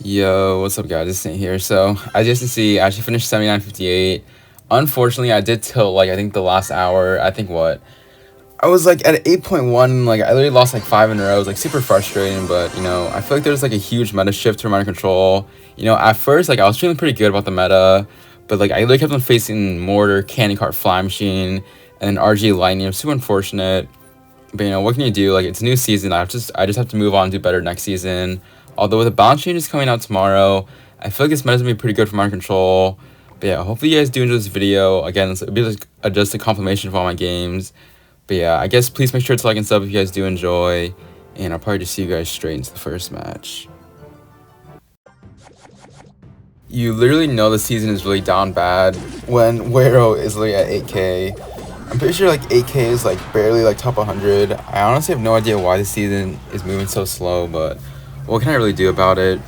Yo, what's up, guys? It's Nate here. So, as you can see, I actually finished 79.58. Unfortunately, I did tilt, I think the last hour. I think what? I was, at 8.1. I literally lost, 5 in a row. It was, super frustrating, but, I feel like there's, a huge meta shift to Reminder Control. At first, I was feeling pretty good about the meta, but, I literally kept on facing Mortar, Candy Cart, Fly Machine, and then RG Lightning. It was super unfortunate. But what can you do? It's a new season. I just have to move on and do better next season. Although with the balance changes coming out tomorrow, I feel like this meta is gonna be pretty good for mind control. But yeah, hopefully you guys do enjoy this video. Again, it'll be just a confirmation of all my games. But yeah, I guess please make sure to like and sub if you guys do enjoy. And I'll probably just see you guys straight into the first match. You literally know the season is really down bad when Wero is literally at 8k. I'm pretty sure 8k is barely top 100. I honestly have no idea why the season is moving so slow, but what can I really do about it?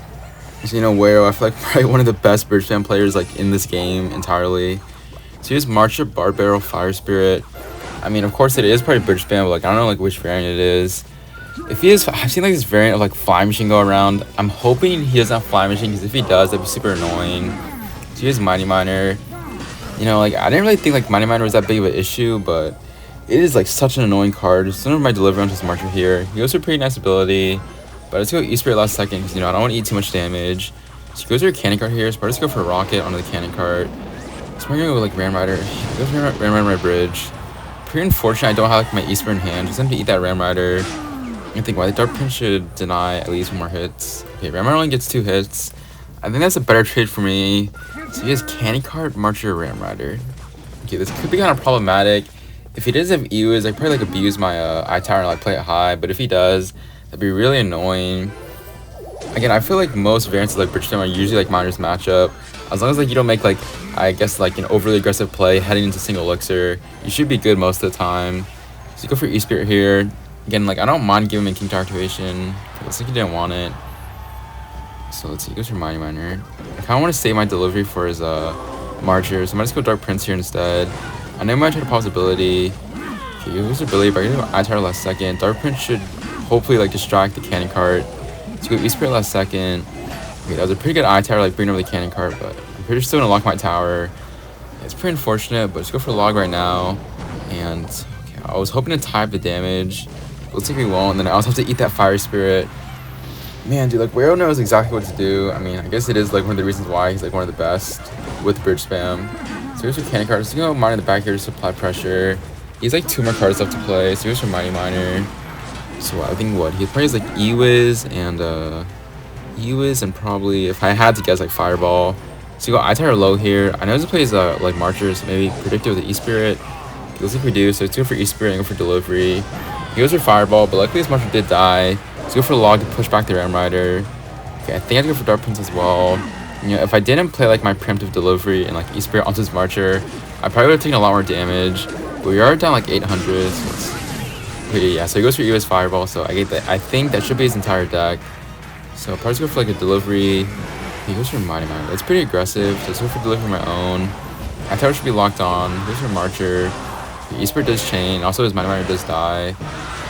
So, Wero, I feel like probably one of the best Bridge Spam players in this game entirely. So here's Marcher, Bard Barrel, Fire Spirit. I mean, of course it is probably Bridge Spam, but I don't know which variant it is. If he is, I've seen this variant of Fly Machine go around. I'm hoping he doesn't have Fly Machine, because if he does, that'd be super annoying. So here's Mighty Miner. I didn't really think Mighty Miner was that big of an issue, but it is such an annoying card. Just of my delivery onto his Marcher here. He goes for a pretty nice ability, but let's go E-Spirit last second because I don't want to eat too much damage. So he goes for a Cannon Cart here, so let's go for a Rocket onto the Cannon Cart. So we're gonna go Ram Rider. He goes for Ram Rider my bridge. Pretty unfortunate I don't have my E-Spirit in hand. Just have to eat that Ram Rider. I think why the Dark Prince should deny at least 1 more hits. Okay, Ram Rider only gets 2 hits. I think that's a better trade for me. So he has Candy Cart, Marcher, Ram Rider. Okay, this could be kind of problematic. If he does have Ewiz, I probably abuse my eye tower and play it high. But if he does, that'd be really annoying. Again, I feel most variants of Bridge Spam are usually Miner's matchup. As long as you don't make I guess an overly aggressive play heading into single elixir, you should be good most of the time. So you go for E-Spirit here. Again, I don't mind giving him a King Tower activation. It looks like he didn't want it. So let's see, he goes for Mighty Miner. I kinda wanna save my delivery for his Marcher, so I might just go Dark Prince here instead. I know I might try to pause ability. Okay, he goes ability, but I get eye tower last second. Dark Prince should hopefully distract the Cannon Cart. So go E-Spirit last second. Okay, that was a pretty good eye tower, bringing over the Cannon Cart, but I'm pretty sure still gonna lock my tower. It's pretty unfortunate, but let's go for log right now. And okay, I was hoping to type the damage. Looks like we won't, and then I also have to eat that Fire Spirit. Man, dude, Wero knows exactly what to do. I mean, I guess it is one of the reasons why he's one of the best with Bridge Spam. So here's your Cannon Cart. Just gonna go Miner in the back here to supply pressure. He's 2 more cards left to play. So here's your Mighty Miner. So I think what he probably has Ewiz and probably, if I had to guess, Fireball. So you go Eye-Tower low here. I know he plays Marcher, so maybe Predictor with the E-Spirit. It looks like we do. So let's go for E-Spirit and go for Delivery. He goes for Fireball, but luckily his Marcher did die. Let's go for the log to push back the Ram Rider. Okay, I think I have to go for Dark Prince as well. If I didn't play my preemptive delivery and E-Spirit onto his Marcher, I probably would have taken a lot more damage. But we are down 800. So yeah, so he goes for US Fireball, so I get that. I think that should be his entire deck. So I'll probably go for a delivery. He goes for Mighty Miner. That's pretty aggressive. So let's go for delivery my own. My tower should be locked on. He goes for Marcher. E-Spirit does chain. Also his Mighty Miner does die.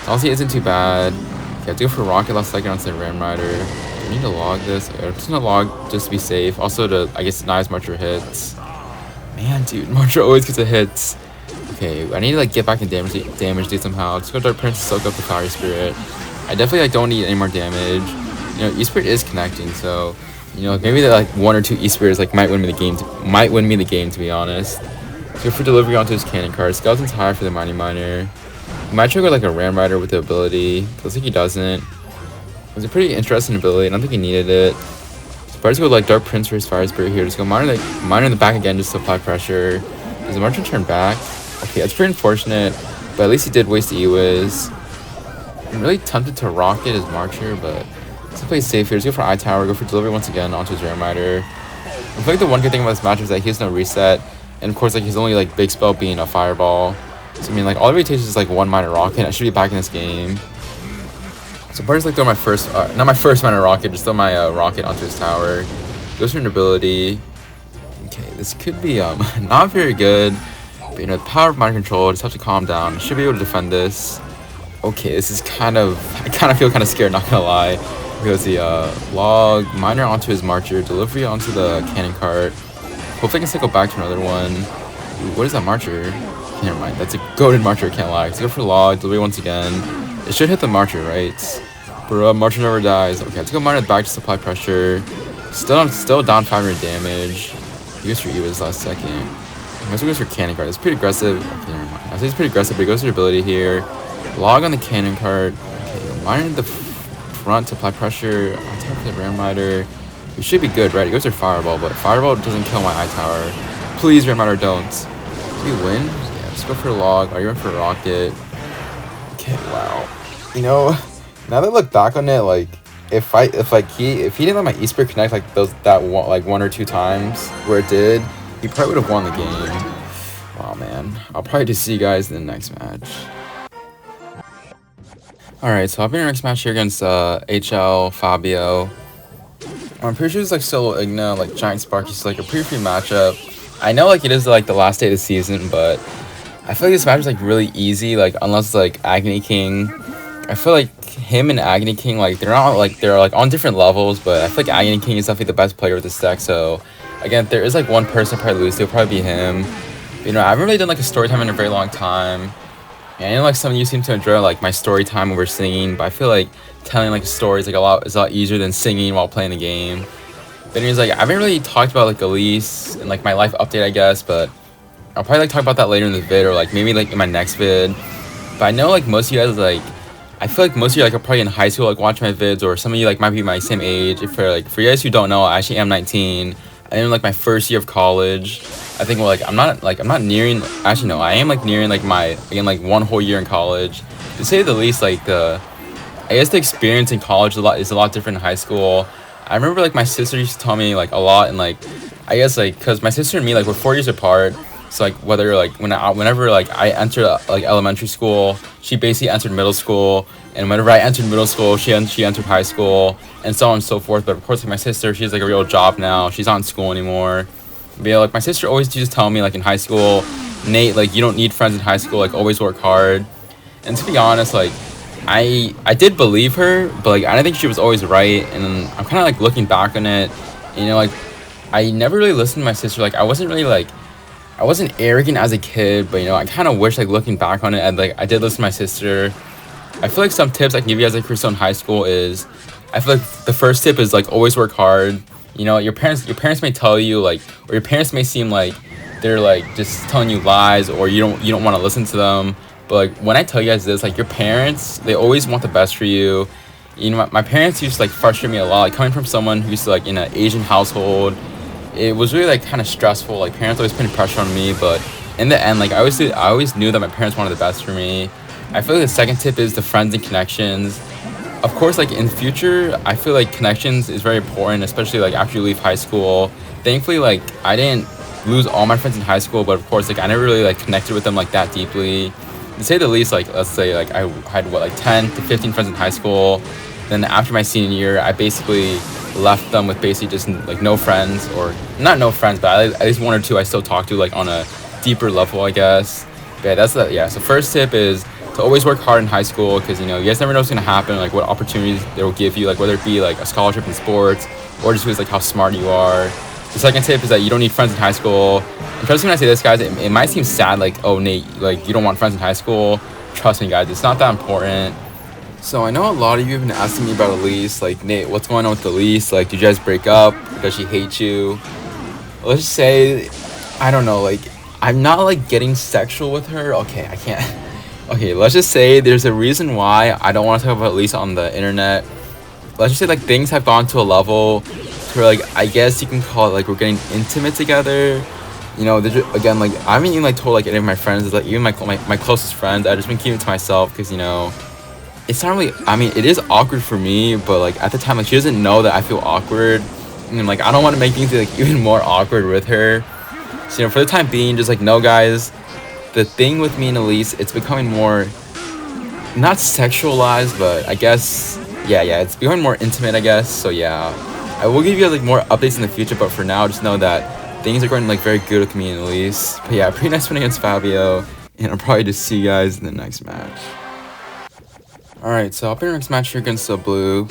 So honestly, it isn't too bad. Okay, I have to go for Rocket last second onto the Ram Rider. Do I need to log this? I'm just gonna log just to be safe. Also to, I guess, deny his Marcher hits. Man, dude, Marcher always gets a hit. Okay, I need to get back in damage dude somehow. Just go Dark Prince to soak up the Fire Spirit. I definitely don't need any more damage. E-Spirit is connecting, so maybe that 1 or 2 E-Spirits might win me the game. Might win me the game, to be honest. So for delivery onto his Cannon Cart. Skeleton's high for the Mighty Miner. He might try to go a Ram Rider with the ability. Looks like he doesn't. It was a pretty interesting ability. I don't think he needed it. So probably just go Dark Prince for his Fire Spirit here. Just go Miner in the back again just to apply pressure. Does the Marcher turn back? Okay, that's pretty unfortunate, but at least he did waste the E-Wiz. I'm really tempted to Rocket his Marcher, but let's play safe here. Let's go for Eye Tower, go for delivery once again onto his Ram Rider. I feel the one good thing about this match is that he has no reset, and of course his only big spell being a Fireball. So I mean all it really takes is 1 Minor Rocket. I should be back in this game. So probably just throw my first, not my first Minor Rocket, just throw my Rocket onto his tower. Goes for an ability. Okay, this could be not very good. But the power of mind control, just have to calm down. Should be able to defend this. Okay, this is I kind of feel kind of scared, not gonna lie. goes the log, miner onto his marcher, delivery onto the cannon cart. Hopefully I can cycle back to another one. Ooh, what is that marcher? Okay, never mind. That's a goated marcher, I can't lie. Let's go for log, delivery once again. It should hit the marcher, right? But marcher never dies. Okay, let's go miner back to supply pressure. Still down 500 damage. He goes for Eva's last second. He also goes for cannon cart. It's pretty aggressive. Okay, never mind. I say it's pretty aggressive, but he goes for ability here. Log on the cannon cart. Okay, miner in the front to apply pressure on top of the Ram Rider. We should be good, right? It goes for Fireball, but Fireball doesn't kill my Eye Tower. Please, Ram Rider, don't. Do we win? Yeah, let's go for Log. Are you going for Rocket? Okay, wow. You know, now that I look back on it, like, if he didn't let my Esper connect like one or two times where it did, he probably would have won the game. Wow, man. I'll probably just see you guys in the next match. Alright, so I'll be in the next match here against HL, Fabio. I'm pretty sure it's like solo Igna, like Giant Sparky, so like a pretty free matchup. I know like it is like the last day of the season, but I feel like this match is like really easy, like unless like Agony King. I feel like him and Agony King, like they're on different levels, but I feel like Agony King is definitely the best player with this deck. So again, if there is like one person probably lose, it'll probably be him. But, you know, I haven't really done like a story time in a very long time. And I know like some of you seem to enjoy like my story time when we're singing, but I feel like telling like a story is like a lot easier than singing while playing the game. But anyways, like I haven't really talked about like Elise and like my life update, I guess, but I'll probably like talk about that later in the vid or like maybe like in my next vid. But I know like most of you guys like, I feel like most of you like are probably in high school like watching my vids, or some of you like might be my same age. If for you guys who don't know, I actually am 19. I'm in like my first year of college. I think well, like I'm not nearing, actually no, I am like nearing like my like one whole year in college. To say the least, like I guess the experience in college is a lot different in high school. I remember like my sister used to tell me like a lot, and like I guess like because my sister and me like we're 4 years apart. So like whether like whenever like I entered like elementary school, she basically entered middle school, and whenever I entered middle school, she entered high school, and so on and so forth. But of course, like my sister, she has like a real job now. She's not in school anymore. But yeah, like my sister always used to tell me like in high school, Nate, like you don't need friends in high school. Like always work hard. And to be honest, like I did believe her, but like I don't think she was always right. And I'm kind of like looking back on it, you know, like I never really listened to my sister. Like I wasn't arrogant as a kid, but you know, I kind of wish like looking back on it, I did listen to my sister. I feel like some tips I can give you guys like for still in high school is, I feel like the first tip is like always work hard. You know, your parents may tell you like, or your parents may seem like they're like just telling you lies, or you don't want to listen to them. But like when I tell you guys this, like your parents, they always want the best for you. You know, my parents used to like frustrate me a lot. Like coming from someone who used to like in an Asian household, it was really like kind of stressful. Like parents always putting pressure on me, but in the end, like I always knew that my parents wanted the best for me. I feel like the second tip is the friends and connections. Of course, like in future, I feel like connections is very important, especially like after you leave high school. Thankfully, like I didn't lose all my friends in high school, but of course, like I never really like connected with them like that deeply. To say the least, like let's say like I had what like 10 to 15 friends in high school. Then after my senior year, I basically left them with basically just like no friends, or not no friends, but at least one or two I still talk to like on a deeper level, I guess. But yeah, so first tip is to always work hard in high school, because you know you guys never know what's gonna happen, like what opportunities they will give you, like whether it be like a scholarship in sports or just because like how smart you are. The second tip is that you don't need friends in high school. And trust me when I say this, guys, it might seem sad, like, oh Nate, like you don't want friends in high school. Trust me guys, it's not that important. So I know a lot of you have been asking me about Elise, like Nate, what's going on with Elise? Like, did you guys break up? Does she hate you? Let's just say, I don't know, like I'm not like getting sexual with her. Okay, I can't. Okay, let's just say there's a reason why I don't want to talk about Elise on the internet. Let's just say like things have gone to a level where like I guess you can call it like we're getting intimate together. You know, again, like I haven't even like told like any of my friends, like even my closest friends. I've just been keeping it to myself because you know, it's not really, I mean, it is awkward for me, but like at the time, like she doesn't know that I feel awkward, and like I don't want to make things like even more awkward with her. So you know, for the time being, just like no guys. The thing with me and Elise, it's becoming more, not sexualized, but I guess, yeah, it's becoming more intimate, I guess. So yeah, I will give you guys like more updates in the future, but for now, just know that things are going like very good with me and Elise. But yeah, pretty nice win against Fabio, and I'll probably just see you guys in the next match. Alright, so I'll be in the next match here against the blue.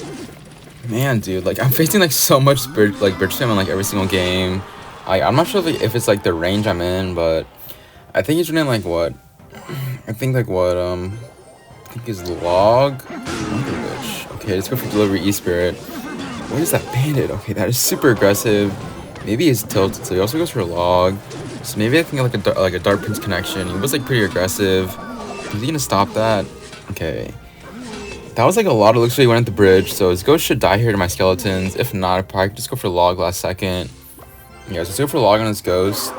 Man, dude, like I'm facing like so much bridge spam in like every single game. I'm not sure if it's like the range I'm in, but I think he's running like what? I think like what I think his log. Wonder Witch. Okay, let's go for delivery E Spirit. What is that bandit? Okay, that is super aggressive. Maybe he's tilted, so he also goes for a log. So maybe I think like a Dark Prince connection. He was like pretty aggressive. Is he gonna stop that? Okay. That was like a lot of looks he went at the bridge, so his ghost should die here to my skeletons. If not, I'd probably just go for log last second. Yeah, so let's go for log on his ghost.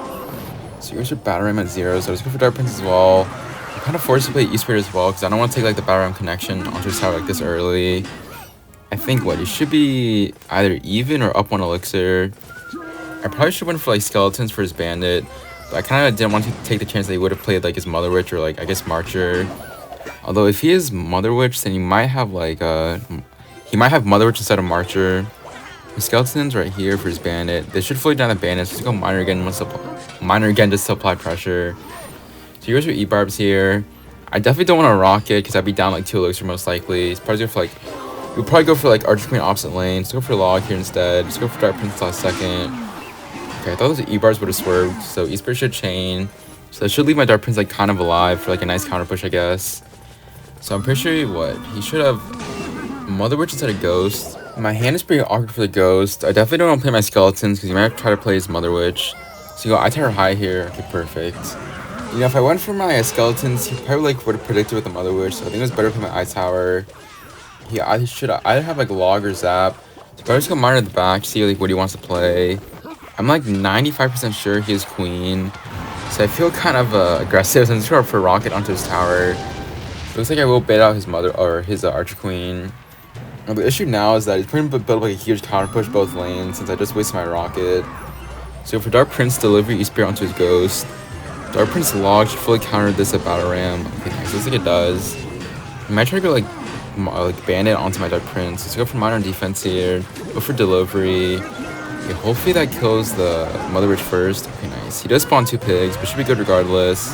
So here's your Battle Ram at 0, so let's go for Dark Prince as well. I'm kind of forced to play E-Spirit as well, because I don't want to take like the Battle Ram connection onto his tower like this early. I think what, he should be either even or up 1 elixir. I probably should win for like skeletons for his bandit, but I kind of didn't want to take the chance that he would have played like his Mother Witch or like I guess Marcher. Although if he is Mother Witch, then he might have like Mother Witch instead of Marcher. The skeletons right here for his bandit. They should float down the bandits. Let's go miner again just to apply pressure. So here's your E-barbs here. I definitely don't want to rock it because I'd be down like 2 elixir most likely. It's probably for like we'll probably go for like Archer Queen opposite lane. Let's go for log here instead. Let's go for Dark Prince last second. Okay, I thought those E-bars would have swerved, so E-Spirit should chain. So that should leave my Dark Prince like kind of alive for like a nice counter push, I guess. So I'm pretty sure he should have Mother Witch instead of Ghost. My hand is pretty awkward for the Ghost. I definitely don't want to play my skeletons because he might try to play his Mother Witch. So you go I-Tower high here. Okay, perfect. You know, if I went for my skeletons, he probably like would have predicted with the Mother Witch. So I think it was better to play my I-Tower. I should either have like log or zap. So if I just go miner at the back, see like what he wants to play. I'm like 95% sure he is queen. So I feel kind of aggressive. So I'm just going for rocket onto his tower. It looks like I will bait out his mother or his Archer Queen. And the issue now is that he's pretty build up like a huge counter push both lanes since I just wasted my rocket. So for Dark Prince, delivery E-Spirit onto his ghost. Dark Prince log should fully counter this at Battle Ram. Okay, nice. Looks like it does. I might try to go like bandit onto my Dark Prince. Let's go for miner on defense here. Go for delivery. Okay, hopefully that kills the Mother Witch first. Okay, nice. He does spawn 2 pigs, but should be good regardless.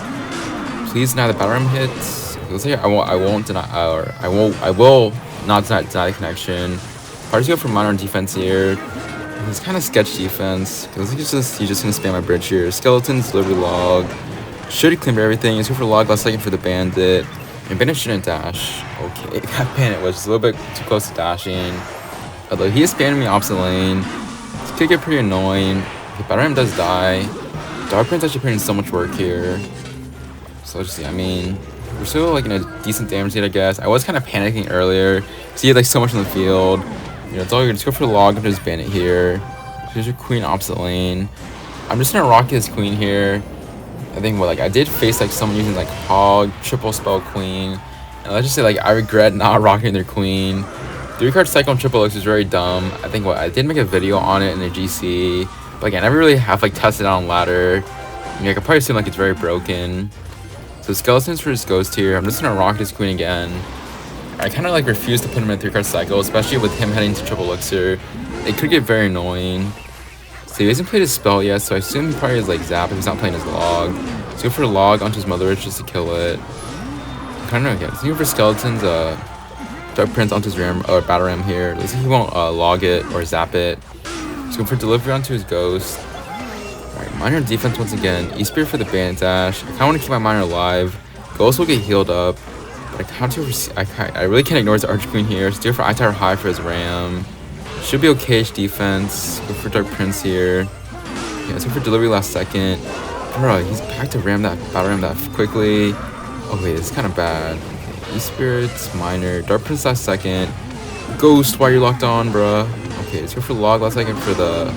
Please deny the Battle Ram hits. It looks like I will not deny the connection. Probably go for miner on defense here. It's kind of sketch defense. Because he's just gonna spam my bridge here. Skeletons, delivery log. Should clean everything. Let's go for log last second for the bandit. And bandit shouldn't dash. Okay, that bandit was just a little bit too close to dashing. Although he is spamming me opposite lane. This could get pretty annoying. The Battle Ram does die. Dark Prince actually putting in so much work here. So let's see, I mean, we're still like in a decent damage lead, I guess. I was kind of panicking earlier. So he had like so much on the field. You know, it's all good. Just go for the log into his bandit here. Here's your queen opposite lane. I'm just gonna rock his queen here. I think I did face like someone using like hog, triple spell queen. And let's just say like I regret not rocking their queen. 3-card cycle and triple X is very dumb. I think I did make a video on it in the GC. But again, I never really have like tested it on ladder. I mean, I could probably assume like it's very broken. So skeletons for his ghost here. I'm just gonna rock his queen again. I kind of like refuse to put him in a 3-card cycle, especially with him heading to triple elixir. It could get very annoying. So he hasn't played his spell yet, so I assume he probably has like zap if he's not playing his log. Let's go for a log onto his Mother Witch just to kill it. I kind of know. Let's go for skeletons. Dark Prince onto his Battle Ram here. Looks like he won't log it or zap it. Let's go for delivery onto his ghost. Alright, miner defense once again. E-Spirit for the bandit dash. I kind of want to keep my miner alive. Ghost will get healed up. But I really can't ignore his Archer Queen here. Let's do it for I-Tower high for his Ram. Should be okay-ish defense. Go for Dark Prince here. Yeah, let's go for delivery last second. Bro, he's back to Battle Ram that quickly. Oh wait, it's kind of bad. Okay, E-Spirits, miner, Dark Prince last second. Ghost while you're locked on, bruh. Okay, let's go for log last second for the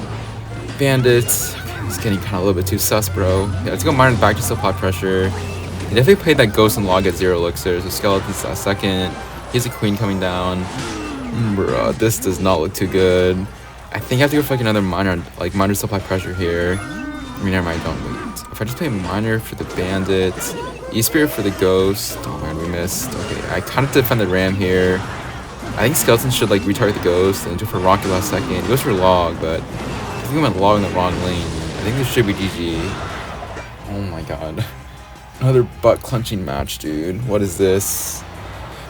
bandits. Okay, it's getting kind of a little bit too sus, bro. Yeah, let's go miner back just to apply pressure. He definitely played that ghost and log at 0 elixir, so skeletons last second. Here's a queen coming down. Bruh, this does not look too good. I think I have to go for like another miner, like miner supply pressure here. I mean, never mind, don't wait. If I just play miner for the bandits, E-Spirit for the ghost. Oh man, we missed. Okay, I kind of defended Ram here. I think skeletons should like retarget the ghost and go for rocket last second. He goes for log, but I think I went log in the wrong lane. I think this should be GG. Oh my god. Another butt clenching match, dude. What is this?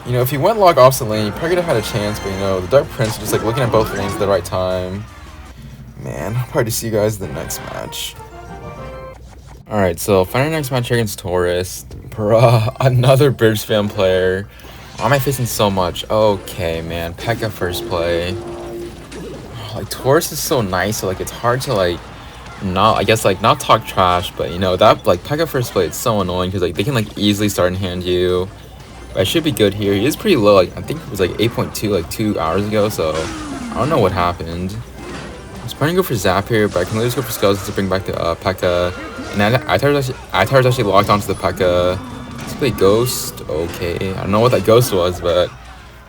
You know, if he went log opposite lane, he probably could have had a chance, but you know, the Dark Prince just like looking at both lanes at the right time. Man, I'll probably see you guys in the next match. Alright, so final next match here against Taurus. Bruh, another bridge spam player. Why am I facing so much? Okay, man. Pekka first play. Like, Taurus is so nice, so like it's hard to like not, I guess, like not talk trash, but you know, that like Pekka first play, it's so annoying because like they can like easily start and hand you. But I should be good here. He is pretty low, like I think it was like 8.2 like 2 hours ago, so I don't know what happened. I was planning to go for Zap here, but I can literally just go for Skeletons to bring back the Pekka. And I-Tower's actually locked onto the Pekka. Let's play Ghost. Okay, I don't know what that Ghost was, but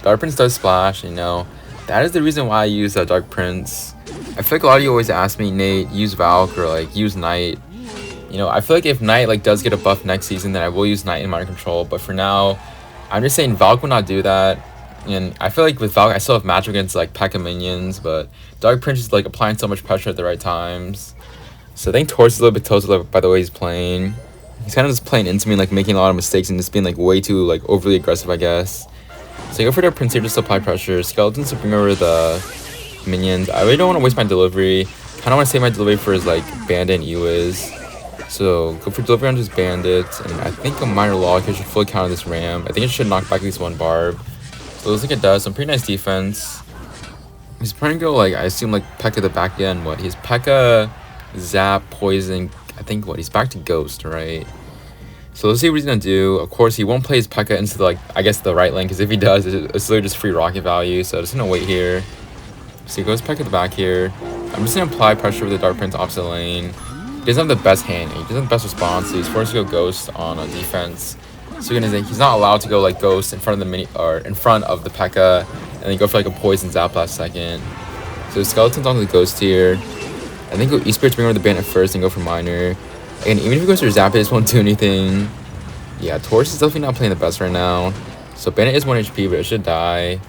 Dark Prince does splash, you know. That is the reason why I use Dark Prince. I feel like a lot of you always ask me, Nate, use Valk or like use Knight. You know, I feel like if Knight like does get a buff next season, then I will use Knight in Mind Control. But for now, I'm just saying Valk will not do that. And I feel like with Valk, I still have match against like Pekka minions, but Dark Prince is like applying so much pressure at the right times. So I think Taurus is a little bit toasted by the way he's playing. He's kind of just playing into me, like making a lot of mistakes and just being like way too like overly aggressive, I guess. So I go for Dark Prince here just to apply pressure. Skeletons to bring over the minions. I really don't want to waste my delivery. Kind of want to save my delivery for his like Bandit and Ewiz. So go for delivery on his Bandit, and I think a minor log here should fully counter this ram. I think it should knock back at least one barb. So it looks like it does. Some pretty nice defense. He's trying to go like I assume like Pekka the back end. What he's Pekka, Zap, Poison. I think what he's back to Ghost, right? So let's see what he's gonna do. Of course, he won't play his Pekka into the, like I guess the right lane, because if he does, it's literally just free rocket value. So I'm just gonna wait here. So he goes Pekka the back here. I'm just gonna apply pressure with the Dark Prince opposite lane. He doesn't have the best hand. He doesn't have the best response. So he's forced to go Ghost on a defense. So he's not allowed to go like Ghost in front of the Pekka, and then go for like a Poison Zap last second. So Skeleton's on the Ghost here. I think go E-Spirit to bring over the Bandit first and go for Minor. And even if he goes for Zap, it just won't do anything. Yeah, Taurus is definitely not playing the best right now. So Bandit is 1 HP, but it should die.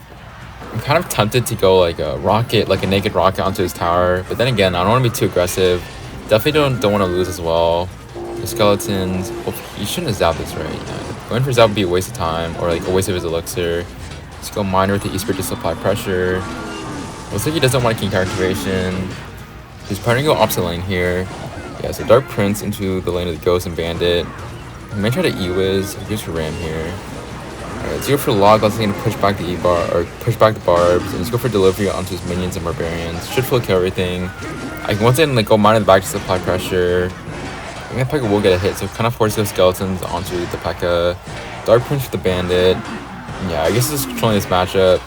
I'm kind of tempted to go like a rocket, like a naked rocket onto his tower. But then again, I don't want to be too aggressive. Definitely don't want to lose as well. The Skeletons, well, he shouldn't have zapped this, right? Yeah. Going for Zap would be a waste of time, or like a waste of his elixir. Let's go Minor with the E-Spirit just to apply pressure. Looks like he doesn't want a King activation. He's probably going to go opposite lane here. Yeah, so Dark Prince into the lane of the Ghost and Bandit. He might try to E-Wiz. He goes for Ram here. Alright, let's go for Log. Let's going to push back the E-Bar, or push back the Barbs. And let's go for Delivery onto his minions and Barbarians. Should full kill everything. I can once again like go Minor in the back just to apply pressure. I think Pekka will get a hit, so kind of force those Skeletons onto the Pekka. Dark Prince with the Bandit. Yeah, I guess just controlling this matchup.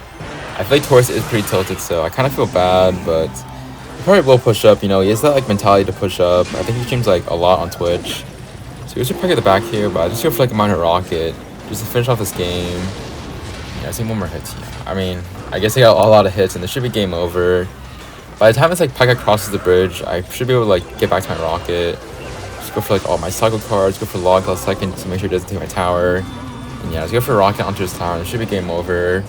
I feel like Taurus is pretty tilted, so I kind of feel bad, but he probably will push up. You know, he has that like mentality to push up. I think he streams like a lot on Twitch. So he goes to Pekka at the back here, but I just go for like a Minor rocket just to finish off this game. Yeah, I see one more hit. Yeah, I mean, I guess I got a lot of hits, and this should be game over. By the time it's like Pekka crosses the bridge, I should be able to like get back to my rocket. Just go for like all my cycle cards, go for Log last second to make sure it doesn't take my tower. And yeah, let's go for rocket onto his tower, and it should be game over.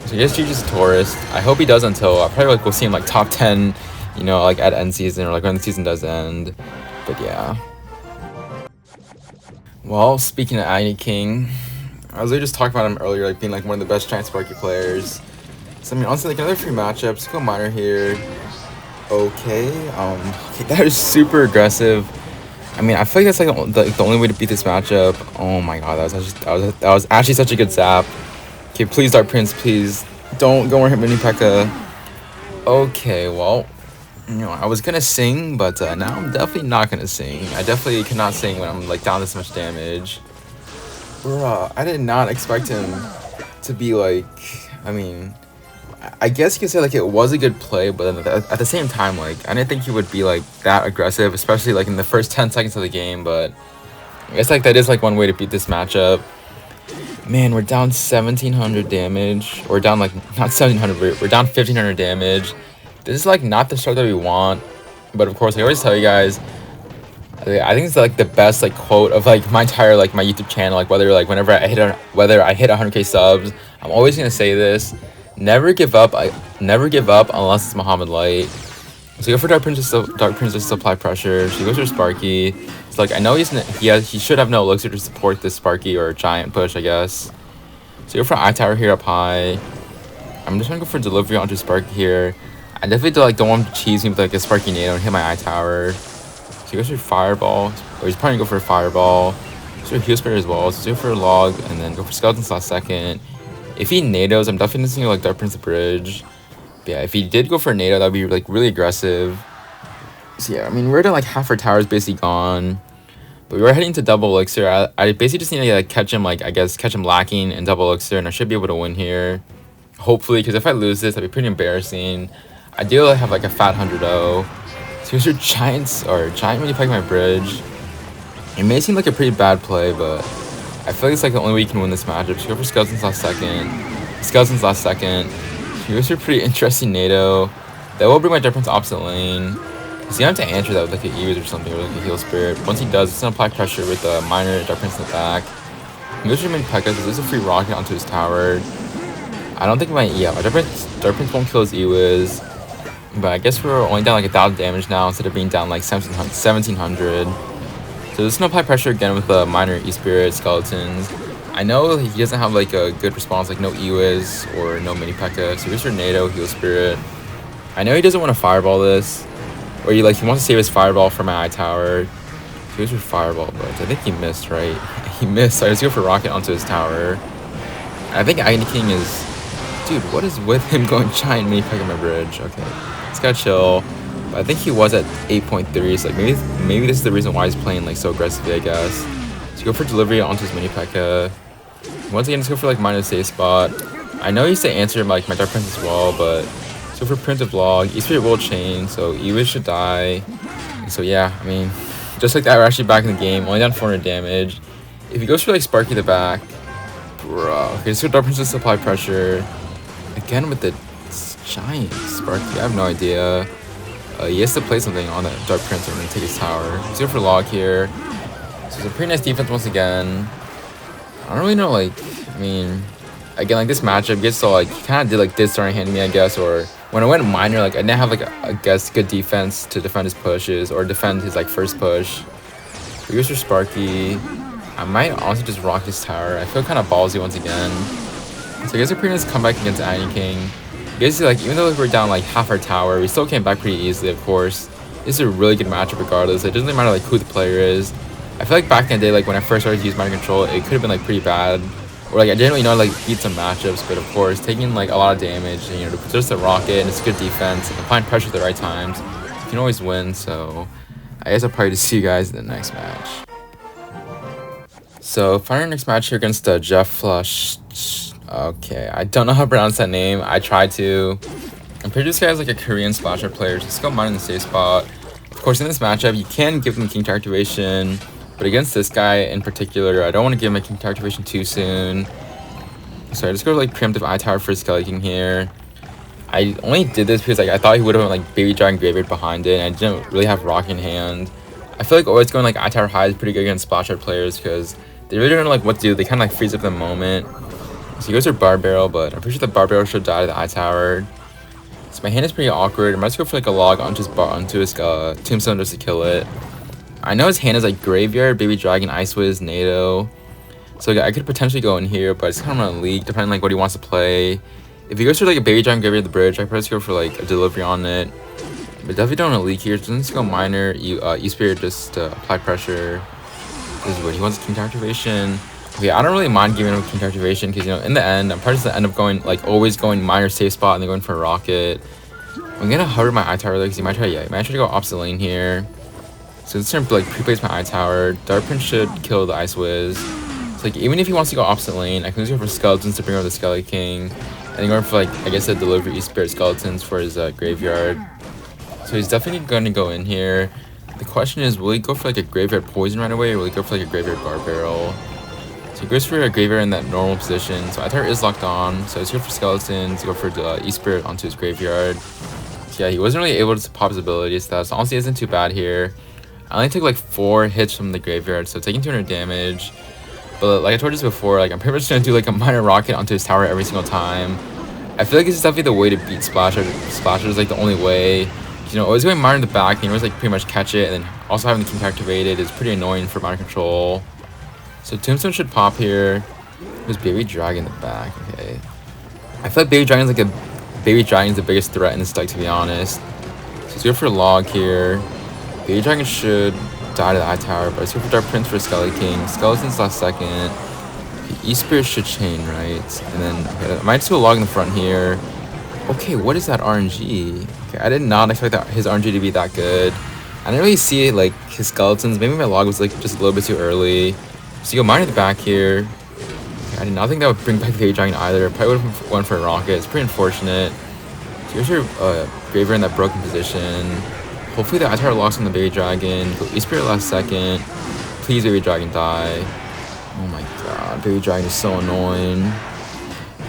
So he just GG's Taurus. I hope he does until I probably like we'll see him like top 10, you know, like at end season or like when the season does end. But yeah. Well, speaking of Agony King, I was just talking about him earlier, like being like one of the best giant Sparky players. So I mean, honestly, like another free matchup. Let's go Minor here. Okay, that is super aggressive. I mean, I feel like that's like the only way to beat this matchup. Oh my god, that was actually such a good zap. Okay, please Dark Prince, please don't go and hit mini Pekka. Okay, well, you know, I was gonna sing, but now I'm definitely not gonna sing. I definitely cannot sing when I'm like down this much damage. Bruh, I did not expect him to be like, I mean, I guess you could say like it was a good play, but at the same time, like I didn't think he would be like that aggressive, especially like in the first 10 seconds of the game. But I guess like that is like one way to beat this matchup. Man, we're down 1700 damage. We're down like not 1700, we're down 1500 damage. This is like not the start that we want, but of course I always tell you guys, I think it's like the best like quote of like my entire like my YouTube channel. Like whether I hit 100k subs, I'm always gonna say this. Never give up. Never give up unless it's Muhammad Light. So go for Dark Princess to apply pressure. She goes for Sparky. It's like I know he should have no elixir to support this Sparky or Giant push, I guess. So go for eye tower here up high. I'm just gonna go for delivery onto Sparky here. I definitely don't want him to cheese me with like a Sparky NATO and hit my eye tower. So he goes for fireball, or he's probably gonna go for a fireball. So heal spirit as well. So go for a log and then go for skeletons last second. If he NATOs, I'm definitely just gonna like Dark Prince the bridge. But yeah, if he did go for a NATO, that'd be like really aggressive. So yeah, I mean we're at like half our tower is basically gone. But we were heading to double elixir. I basically just need to like catch him, like I guess catch him lacking in double elixir, and I should be able to win here. Hopefully, because if I lose this, that'd be pretty embarrassing. Ideally, I have like a fat 100-0. So here's your giants or giant mini Pekka my bridge. It may seem like a pretty bad play, but I feel like it's like the only way you can win this matchup. So go for skeletons last second. Skeletons last second. Here's your pretty interesting NATO. That will bring my Dark Prince opposite lane. He's gonna have to answer that with like an Ease or something, or like a heal spirit. Once he does, it's gonna apply pressure with a minor Dark Prince in the back. He goes for mini Pekka, so there's a free rocket onto his tower. I don't think my Dark Prince won't kill his E-Wiz. But I guess we're only down like 1,000 damage now instead of being down like 1,700. So this is gonna apply pressure again with the minor E-Spirit skeletons. I know he doesn't have like a good response, like no E-Wiz or no mini Pekka. So here's your NATO, heal spirit. I know he doesn't want to fireball this. Or he wants to save his fireball for my eye tower. So here's your fireball, but I think he missed, right? He missed, so I just go for rocket onto his tower. I think Agony King is... Dude, what is with him going giant mini Pekka my bridge? Okay, let's gotta chill. But I think he was at 8.3, so like maybe this is the reason why he's playing like so aggressively, I guess. So go for delivery onto his mini Pekka. Once again, let's go for like minus safe spot. I know he used to answer like my Dark Prince as well, but so for primitive log, E-Spirit will chain, so E-Wiz should die. And so yeah, I mean, just like that, we're actually back in the game, only down 400 damage. If he goes for like Sparky the back, bro. Okay, so Dark Prince just apply pressure. Again with the giant Sparky, I have no idea. He has to play something on that Dark Prince and then take his tower. He's going for log here. So it's a pretty nice defense once again. I don't really know, like, I mean, again, like this matchup gets so like, he kind of did like this starting hand me, I guess, or when I went minor, like I didn't have like I guess good defense to defend his pushes or defend his like first push. So here's your Sparky. I might honestly just rock his tower. I feel kind of ballsy once again. So I guess a pretty nice comeback against Agony King. Basically, like even though like, we're down like half our tower, we still came back pretty easily. Of course, this is a really good matchup regardless. It doesn't really matter like who the player is. I feel like back in the day, like when I first started to use mind control, it could have been like pretty bad. Or like I didn't really know how to like beat some matchups, but of course taking like a lot of damage and, you know, just a rocket and it's good defense and applying pressure at the right times, you can always win. So I guess I'll probably just see you guys in the next match. So finally next match here against Jeff Flush. Okay, I don't know how to pronounce that name. I tried to. I'm pretty sure this guy is like a Korean Splashyard player. Just go mine in the safe spot. Of course, in this matchup, you can give him King Tower activation, but against this guy in particular, I don't want to give him a King Tower activation too soon. So I just go like preemptive eye tower for Skelly King here. I only did this because like I thought he would have went like Baby Dragon Graveyard behind it, and I didn't really have Rock in hand. I feel like always going like eye tower high is pretty good against Splashyard players because they really don't know like what to do. They kind of like freeze up the moment. So he goes for Bar Barrel, but I'm pretty sure the Bar Barrel should die to the eye tower. So my hand is pretty awkward. I might just go for like a log onto his tombstone just to kill it. I know his hand is like Graveyard, Baby Dragon, Ice Wiz, NATO. So I could potentially go in here, but it's kind of on a leak depending on like what he wants to play. If he goes for like a Baby Dragon Graveyard the bridge, I probably just go for like a delivery on it. But definitely don't want to leak here. So let's go minor, E-Spirit just to apply pressure. This is what he wants, King Tower activation. Okay, I don't really mind giving him King Tower activation because, you know, in the end, I'm probably just gonna end up going, like, always going minor safe spot and then going for a rocket. I'm gonna hover my eye tower though because he might try to go opposite lane here. So this turn, like, pre-place my eye tower. Dark Prince should kill the Ice Wiz. So, like, even if he wants to go opposite lane, I can just go for skeletons to bring over the Skelly King. And then going for, like, I guess a delivery E-Spirit skeletons for his graveyard. So he's definitely going to go in here. The question is, will he go for, like, a graveyard poison right away, or will he go for, like, a graveyard bar barrel? So he goes for a graveyard in that normal position. So Eye Tower is locked on. So he's here for skeletons. Go for E-Spirit onto his graveyard. So yeah, he wasn't really able to pop his abilities. So that honestly isn't too bad here. I only took like 4 hits from the graveyard, so taking 200 damage. But like I told you before, like I'm pretty much gonna do like a minor rocket onto his tower every single time. I feel like this is definitely the way to beat Splashyard. Splashyard is like the only way. You know, always going minor in the back, and you always like pretty much catch it, and then also having the King activated is pretty annoying for minor control. So Tombstone should pop here. There's Baby Dragon in the back. Okay. I feel like Baby Dragon's the biggest threat in this deck, to be honest. So let's go for Log here. Baby Dragon should die to the Eye Tower, but let's go for Dark Prince for Skelly King. Skeleton's last second. E-Spirit should chain, right? And then I might just do a Log in the front here. Okay, what is that RNG? Okay, I did not expect his RNG to be that good. I didn't really see like his skeletons. Maybe my Log was like just a little bit too early. So you go mine at the back here. Okay, I did not think that would bring back the Baby Dragon either. Probably would have went for a Rocket. It's pretty unfortunate. So here's your Graver in that broken position. Hopefully the Eye Tower locks on the Baby Dragon. Go E-Spirit last second. Please Baby Dragon die. Oh my god, Baby Dragon is so annoying.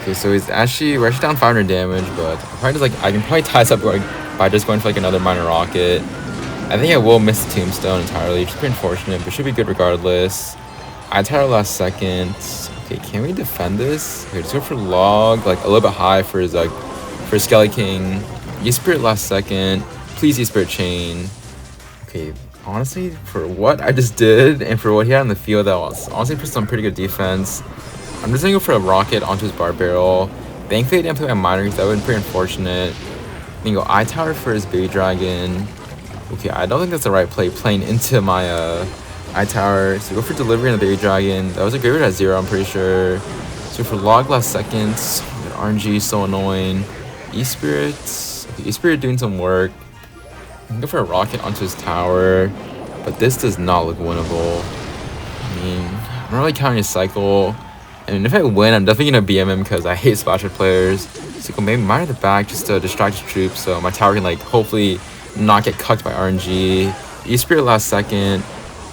Okay, so we're actually down 500 damage, but I can probably tie this up by just going for like another minor rocket. I think I will miss the tombstone entirely, which is pretty unfortunate, but should be good regardless. Eye Tower last second. Okay, can we defend this? Okay, just go for Log, like a little bit high for his for Skelly King. E-Spirit last second. Please E-Spirit chain. Okay, honestly, for what I just did and for what he had on the field, that was honestly put some pretty good defense. I'm just gonna go for a rocket onto his bar barrel. Thankfully, I didn't play my minor because that would have been pretty unfortunate. Then go Eye Tower for his Baby Dragon. Okay, I don't think that's the right play, playing into my Eye Tower. So go for delivery on the Baby Dragon. That was a great at 0, I'm pretty sure. So for Log last second. RNG is so annoying. E-Spirit. Okay, E-Spirit doing some work. I can go for a rocket onto his tower, but this does not look winnable. I mean, I'm not really counting his cycle. And if I win, I'm definitely going to BM him because I hate Splashyard players. So maybe mine at the back just to distract his troops so my tower can like hopefully not get cucked by RNG. E-Spirit last second.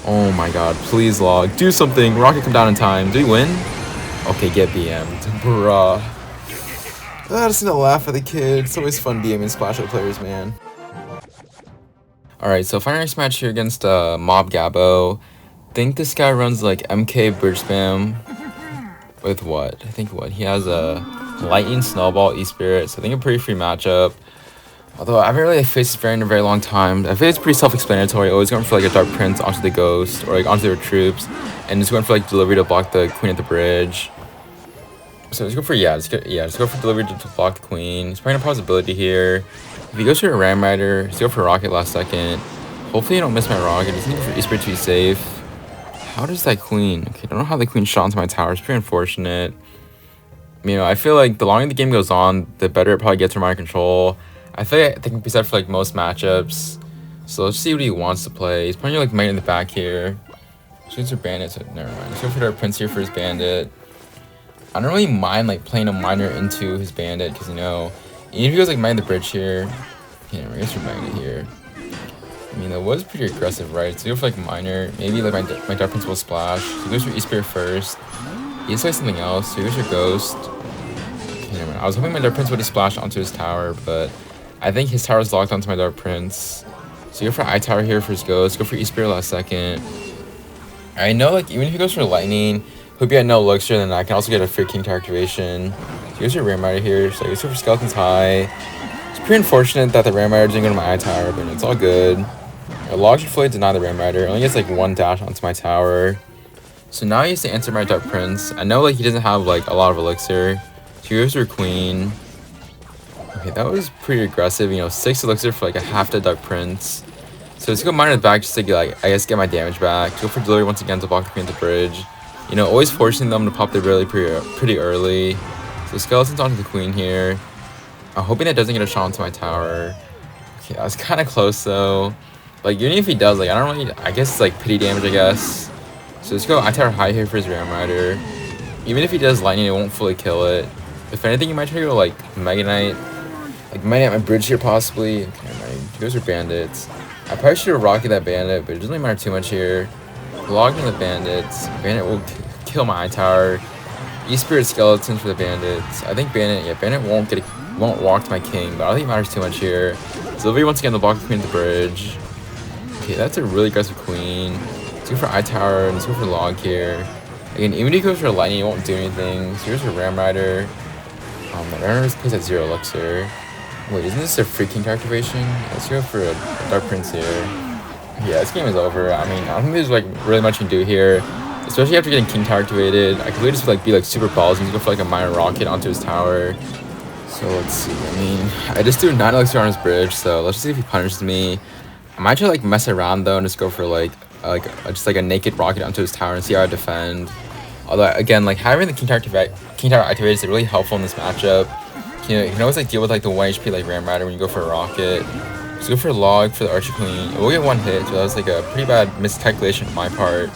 Oh my god, please Log. Do something. Rocket come down in time. Do we win? Okay, get BM'd. Bruh. I just need to laugh at the kid. It's always fun BMing Splashyard players, man. Alright, so final next match here against Mob Gabo. Think this guy runs like MK bridge spam with what? I think what? He has a Lightning, Snowball, E-Spirit, so I think a pretty free matchup. Although I haven't really faced this variant in a very long time. I feel it's pretty self-explanatory. Always going for like a Dark Prince onto the Ghost or like onto their troops, and just going for like delivery to block the Queen at the bridge. So let's go for just go for delivery to block the Queen. It's probably a possibility here. If he goes for a Ram Rider, let's go for a Rocket last second. Hopefully I don't miss my Rocket. Just need for E-Spirit to be safe. How does that Queen? Okay, I don't know how the Queen shot into my tower. It's pretty unfortunate. You know, I feel like the longer the game goes on, the better it probably gets from my control. I feel like it can be set for like most matchups. So let's see what he wants to play. He's probably like Might in the back here. Shoots or Bandit, so never mind. Let's go for Dark Prince here for his Bandit. I don't really mind like playing a minor into his Bandit because, you know, even if he goes like Might in the bridge here, yeah, we're gonna Bandit here. I mean, that was pretty aggressive, right? So go for like minor, maybe like my Dark Prince will splash. So he goes for E-Spirit first. He just plays something else. So he goes for Ghost. Okay, I was hoping my Dark Prince would have splashed onto his tower, but I think his tower is locked onto my Dark Prince. So go for Eye Tower here for his Ghost. Go for E-Spirit last second. I know like even if he goes for Lightning, he'll be at no elixir, then I can also get a free King Tower activation. So he goes for Ram Rider here. So he goes for Skeleton's High. It's pretty unfortunate that the Ram Rider didn't go to my Eye Tower, but it's all good. Log should fully deny the Ram Rider. Only gets like one dash onto my tower. So now he has to answer my Dark Prince. I know like he doesn't have like a lot of elixir. So he goes for Queen. Okay, that was pretty aggressive. You know, 6 elixir for like a half dead Dark Prince. So let's go minor the back just to get, like, I guess get my damage back. Go for delivery once again to block the Queen at the bridge. You know, always forcing them to pop their really pretty early. So Skeleton's onto the Queen here. I'm hoping that doesn't get a shot onto my tower. Okay, that was kind of close though. Like, even if he does, like, I don't really, I guess it's like pity damage, I guess. So let's go Eye Tower high here for his Ram Rider. Even if he does Lightning, it won't fully kill it. If anything, he might try to go like Mega Knight. Like, Mega Knight my bridge here possibly. Okay, he goes for Bandits. I probably should have rocked that Bandit, but it doesn't really matter too much here. Logged in the Bandits. Bandit will kill my Eye Tower. E-Spirit Skeletons for the Bandits. I think Bandit won't walk to my King, but I don't think it matters too much here. Sylvie once again to block the Queen at the bridge. Okay, that's a really aggressive Queen. Let's go for Eye Tower and let's go for Log here. Again, even if he goes for Lightning, it won't do anything. So here's for Ram Rider. The Ram Rider plays at 0 elixir. Wait, isn't this a free King activation? Let's go for a Dark Prince here. Yeah, this game is over. I mean, I don't think there's like really much you can do here. especially after getting King Tower activated. I could really just like be like super balls and go for like a minor rocket onto his tower. So let's see. I mean, I just threw 9 elixir on his bridge, so let's just see if he punishes me. I might try to like mess around though and just go for like just like a naked rocket onto his tower and see how I defend. Although again, like having the King Tower activated is really helpful in this matchup. You can always like deal with like the 1 HP like Ram Rider when you go for a rocket. Just go for a log for the Archer Queen. It will get 1 hit, so that was like a pretty bad miscalculation on my part.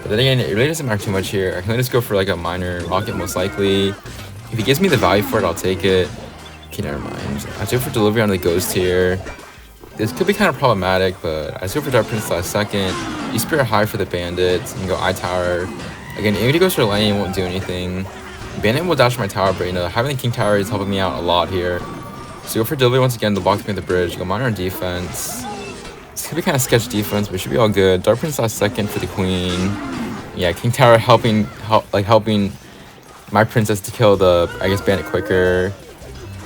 But then again, it really doesn't matter too much here. I can just go for like a minor rocket most likely. If he gives me the value for it, I'll take it. Okay, never mind. I go for delivery on the Ghost here. This could be kind of problematic, but I go for Dark Prince last second. You Spirit High for the Bandits and go I Tower. Again, even if he goes for Lightning, it won't do anything. Bandit will dash my tower, but having the King Tower is helping me out a lot here. So go for delivery once again, the block me at the bridge, go minor on defense. This could be kind of sketch defense, but it should be all good. Dark Prince last second for the Queen. Yeah, King Tower helping my princess to kill the, I guess, Bandit quicker.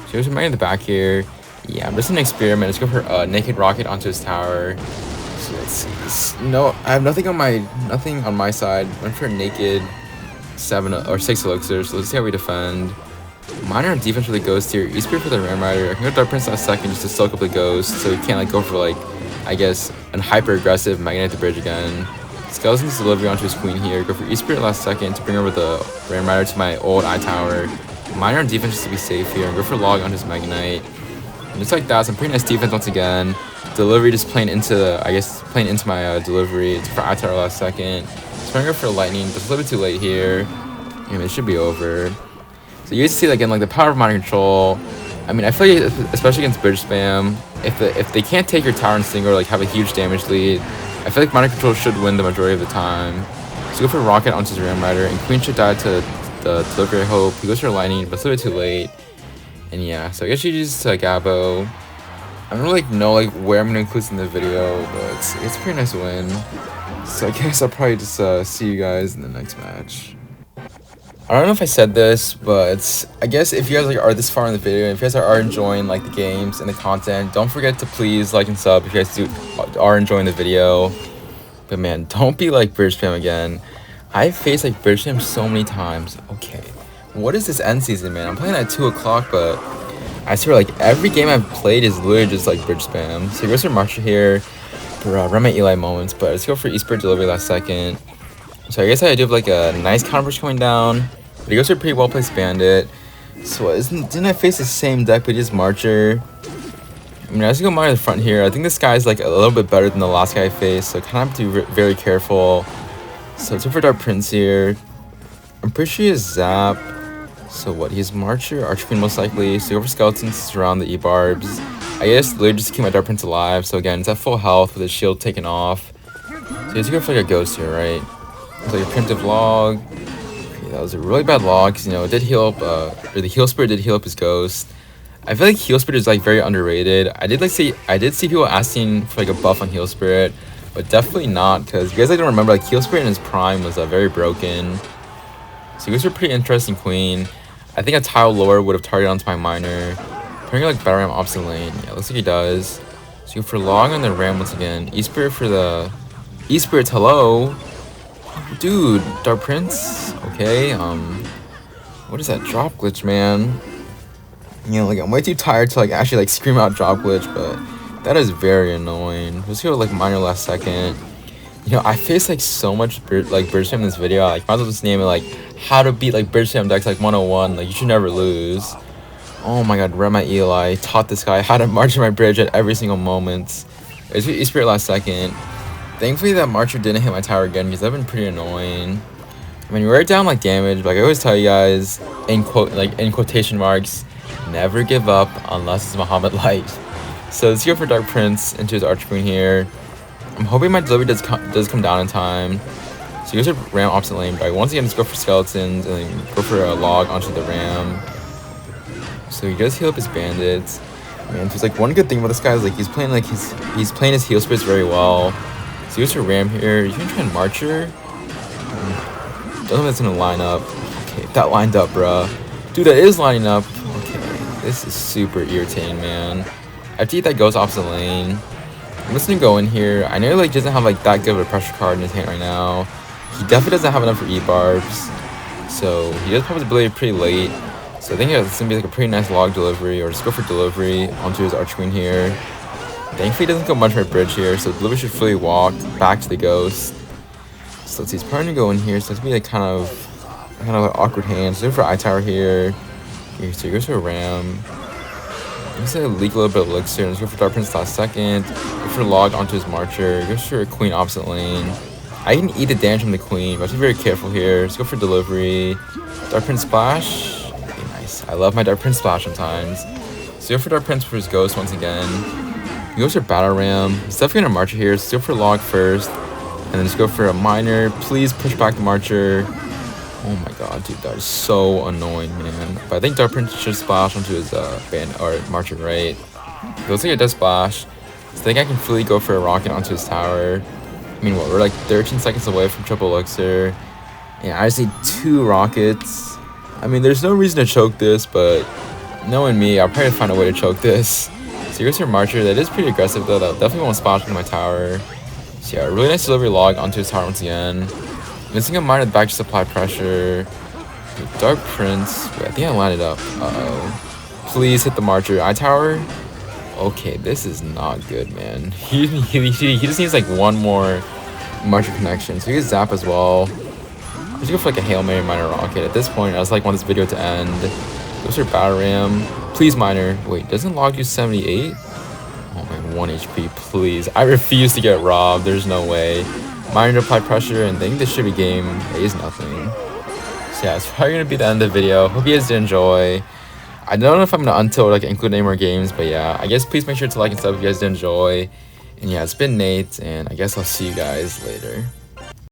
She goes for in the back here. Yeah, I'm just an experiment. Let's go for a naked rocket onto his tower. So let's see. No, I have nothing on my side. Went for a naked 7 or 6 elixirs. So let's see how we defend. Minor on defense for the Ghost here. E-Spirit for the Ram Rider. I can go Dark Prince last second just to soak up the Ghost, so you can't like go for like, I guess, an hyper aggressive Magnet the bridge again. Skeleton's delivery onto his Queen here. Go for E-Spirit last second to bring over the Ram Rider to my old I Tower. Minor on defense just to be safe here. And go for log on his Magnite. And just like that, some pretty nice defense once again. Delivery just playing into my delivery. It's for I Tower last second. Swing for lightning, but it's a little bit too late here. I mean, it should be over. So you guys see again, like the power of mind control. I mean, I feel like especially against bridge spam, if they can't take your tower and single or like have a huge damage lead, I feel like mind control should win the majority of the time. So go for rocket onto his Ram Rider, and Queen should die to the delivery. I hope he goes for lightning, but it's a little bit too late. And yeah, so I guess GG's to Gabo. I don't really know where I'm gonna include this in the video, but it's a pretty nice win. So I guess I'll probably just see you guys in the next match. I don't know if I said this, but I guess if you guys are this far in the video, if you guys are enjoying the games and the content, don't forget to please like and sub if you guys are enjoying the video. But man, don't be like bridge spam again. I've faced bridge spam so many times. Okay, what is this end season, man? I'm playing at 2 o'clock, but I swear every game I've played is literally just bridge spam. So he goes for Marcher here for run my Eli moments, but let's go for E-Spirit delivery last second. So I guess I do have a nice counter push coming down, but he goes for a pretty well placed Bandit. So didn't I face the same deck but just Marcher? I mean, I just go mine to the front here. I think this guy's a little bit better than the last guy I faced, so I kind of have to be very careful. So it's for Dark Prince here. I'm pretty sure he has Zap. So what? He has Marcher, Archer Queen most likely. So go for Skeletons to surround the E-Barbs. I guess literally just to keep my Dark Prince alive. So again, it's at full health with his shield taken off. So he's going for a Ghost here, right? It's a primitive log. Okay, that was a really bad log because it did heal up, or the Heal Spirit did heal up his Ghost. I feel like Heal Spirit is very underrated. I did see people asking for a buff on Heal Spirit, but definitely not, because you guys don't remember Heal Spirit in his prime was very broken. So he goes for a pretty interesting Queen. I think a tile lower would have targeted onto my Miner. Putting Battle Ram opposite lane. Yeah, looks like he does. So go for log on the Ram once again. E-Spirit for the E-Spirits, hello. Dude, Dark Prince. Okay, what is that drop glitch, man? I'm way too tired to actually scream out drop glitch, but that is very annoying. Let's go Miner last second. I faced so much bridge spam in this video. I might as well just name it how to beat bridge spam decks 101. You should never lose. Oh my god, Rema Eli taught this guy how to march my bridge at every single moment. It's E-Spirit last second. Thankfully that Marcher didn't hit my tower again because that'd been pretty annoying. I mean, you write down damage, but I always tell you guys in quotation marks, never give up unless it's Muhammad Light. So let's go for Dark Prince into his Archer Queen here. I'm hoping my delivery does come down in time. So he goes to Ram opposite lane, but I once again just go for Skeletons and then go for a log onto the Ram. So he does heal up his Bandits. Man, there's one good thing about this guy is he's playing he's playing his Heal Spirits very well. So he goes for Ram here. You can try and Marcher. Don't know if that's gonna line up. Okay, that lined up, bruh. Dude, that is lining up. Okay, this is super irritating, man. I have to eat that Ghost opposite lane. I'm just gonna go in here. I know doesn't have that good of a pressure card in his hand right now. He definitely doesn't have enough for E-barbs, so he does pop his ability pretty late. So I think it's going to be like a pretty nice log delivery, or just go for delivery onto his Archqueen here. Thankfully, he doesn't go much for a bridge here, so delivery should fully walk back to the Ghost. So let's see, he's probably going to go in here, so it's going to be like kind of an awkward hand. So go for I-Tower here. So he goes for a Ram. He's going to leak a little bit of Elixir. Let's go for Dark Prince last second. Go for log onto his Marcher. Goes for a Queen opposite lane. I can eat the damage from the Queen, but I have to be very careful here. Let's go for delivery. Dark Prince Splash. Okay, nice. I love my Dark Prince Splash sometimes. So go for Dark Prince for his Ghost once again. He goes for Battle Ram. He's definitely going to Marcher here. So go for log first. And then just go for a Miner. Please push back the Marcher. Oh my god, dude, that is so annoying, man. But I think Dark Prince should splash onto his Marcher right. It looks like it does splash. So I think I can fully go for a rocket onto his tower. I mean, what, we're like 13 seconds away from triple Elixir. Yeah, I just need 2 rockets. I mean, there's no reason to choke this, but knowing me, I'll probably find a way to choke this. So he goes for Marcher. That is pretty aggressive, though. That definitely won't splash into my tower. So yeah, really nice delivery log onto his tower once again. Missing a Miner at the back just apply pressure. Dark Prince. Wait, I think I lined it up. Uh-oh. Please hit the Marcher. I-Tower. Okay, this is not good, man. He just needs like one more Marcher connection. So he gets Zap as well. Let's go for like a Hail Mary Miner Rocket. At this point, I just like want this video to end. Goes for Battle Ram. Please Miner. Wait, doesn't log do 78? Oh my, 1 HP, please. I refuse to get robbed. There's no way. Miner to apply pressure, and think this should be game is nothing. So yeah, it's probably gonna be the end of the video. Hope you guys did enjoy. I don't know if I'm gonna until like include any more games, but yeah, I guess please make sure to like and sub if you guys did enjoy. And yeah, it's been Nate, and I guess I'll see you guys later.